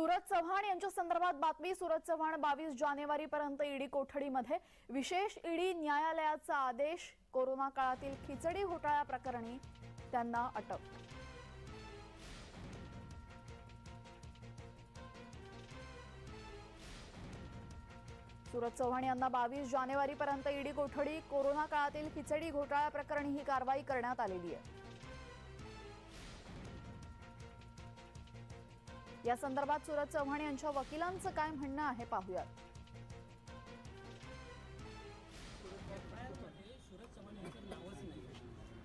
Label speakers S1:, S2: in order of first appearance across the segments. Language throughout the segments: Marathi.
S1: सूरज चव्हाण यांच्या संदर्भात बातमी। सूरज चव्हाण 22 जानेवारीपर्यंत ईडी कोठडीमध्ये। विशेष ईडी न्यायालयाचा आदेश। कोरोना काळातील खिचडी घोटाळा प्रकरणी त्यांना अटक। सूरज चव्हाण यांना 22 जानेवारीपर्यंत ईडी कोठडी। कोरोना काळातील खिचडी घोटाळा प्रकरणी ही कारवाई करण्यात आलेली आहे। या संदर्भात सूरज चव्हाण यांच्या वकिलांचं काय म्हणणं आहे पाहूयात।
S2: सूरज चव्हाण यांचं नावच नाही।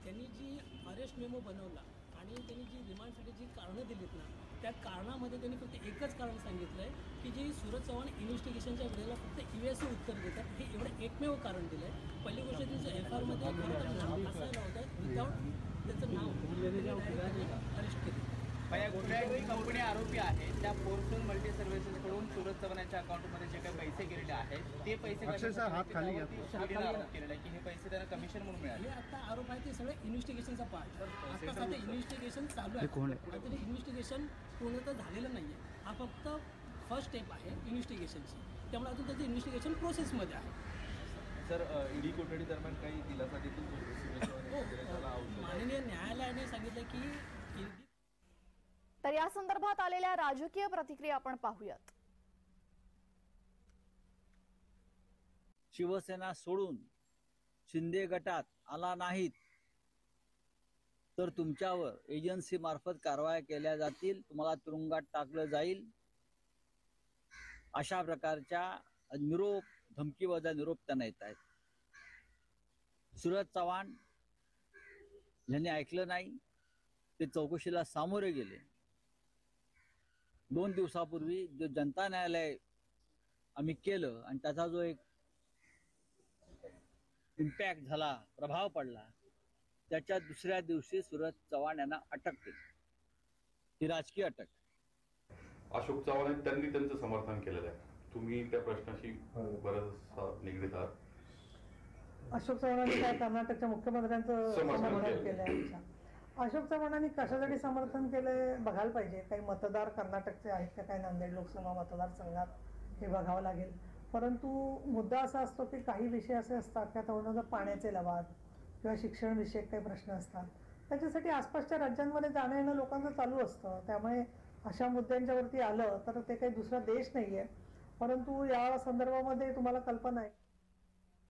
S2: त्यांनी जी अरेस्ट मेमो बनवला आणि त्यांनी जी रिमांडसाठी जी कारणं दिलीत ना, त्या कारणामध्ये त्यांनी फक्त एकच कारण सांगितलं आहे की जी सूरज चव्हाण इन्व्हेस्टिगेशनच्या वेळेला फक्त इव्हीएसचं उत्तर देतात, हे एवढं एकमेव कारण दिलं आहे। पहिली गोष्ट त्यांचं एफआयआरमध्ये नाव असं नव्हतं, विदाऊट त्याचं नाव अरेस्ट केलं।
S3: या घोटाळ्याची कंपनी आरोपी आहे त्या फोर्च्यून मल्टी सर्व्हिसेसकडून सूरज चव्हाणांच्या अकाउंटमध्ये जे काही पैसे गेलेले आहेत ते पैसे हात खाली केलेले आहे की हे पैसे त्यांना कमिशन म्हणून मिळाले।
S2: आता आरोप आहे ते सगळे इन्व्हेस्टिगेशनचा पार्ट। आता सध्या इन्व्हेस्टिगेशन चालू आहे, तरी इन्व्हेस्टिगेशन पूर्णतः झालेलं नाही आहे। हा फक्त फर्स्ट स्टेप आहे इन्व्हेस्टिगेशनची, त्यामुळे अजून त्याचं इन्व्हेस्टिगेशन प्रोसेसमध्ये आहे।
S4: सर, ईडी कोठडी दरम्यान काही दिलासा देखील
S2: माननीय न्यायालयाने सांगितलं की
S1: तर या संदर्भात आलेल्या राजकीय प्रतिक्रिया आपण पाहूयात।
S5: शिवसेना सोडून शिंदे गटात आला नाहीत तर तुमच्यावर एजन्सी मार्फत कारवाया केल्या जातील, तुम्हाला तुरुंगात टाकलं जाईल, अशा प्रकारच्या निरोप, धमकीवजा निरोप त्यांना येत आहेत। सूरज चव्हाण यांनी ऐकलं नाही, ते चौकशीला सामोरे गेले। 2 दिवसापूर्वी जो जनता न्यायालय आम्ही केलं आणि त्याचा जो एक इम्पॅक्ट झाला, प्रभाव पडला, त्याच्या दुसऱ्या दिवशी सूरज चव्हाण यांना अटक केली। ही राजकीय अटक।
S6: अशोक चव्हाण त्यांनी त्यांचं समर्थन केलेलं आहे। तुम्ही त्या प्रश्नाशी बरंच निगडीत आहात।
S7: अशोक चव्हाणांनी काय कर्नाटकच्या मुख्यमंत्र्यांचं समर्थन केलंय? अशोक चव्हाणांनी कशासाठी समर्थन केलंय बघायला पाहिजे। काही मतदार कर्नाटकचे आहेत का, काही नांदेड लोकसभा मतदारसंघात, हे बघावं लागेल। परंतु मुद्दा असा असतो की काही विषय असे असतात की आता पाण्याचे लवाद किंवा शिक्षण विषयक काही प्रश्न असतात, त्याच्यासाठी आसपासच्या राज्यांमध्ये जाणं येणं लोकांचं चालू असतं। त्यामुळे अशा मुद्द्यांच्यावरती आलं तर ते काही दुसरा देश नाहीये। परंतु या संदर्भामध्ये तुम्हाला कल्पना आहे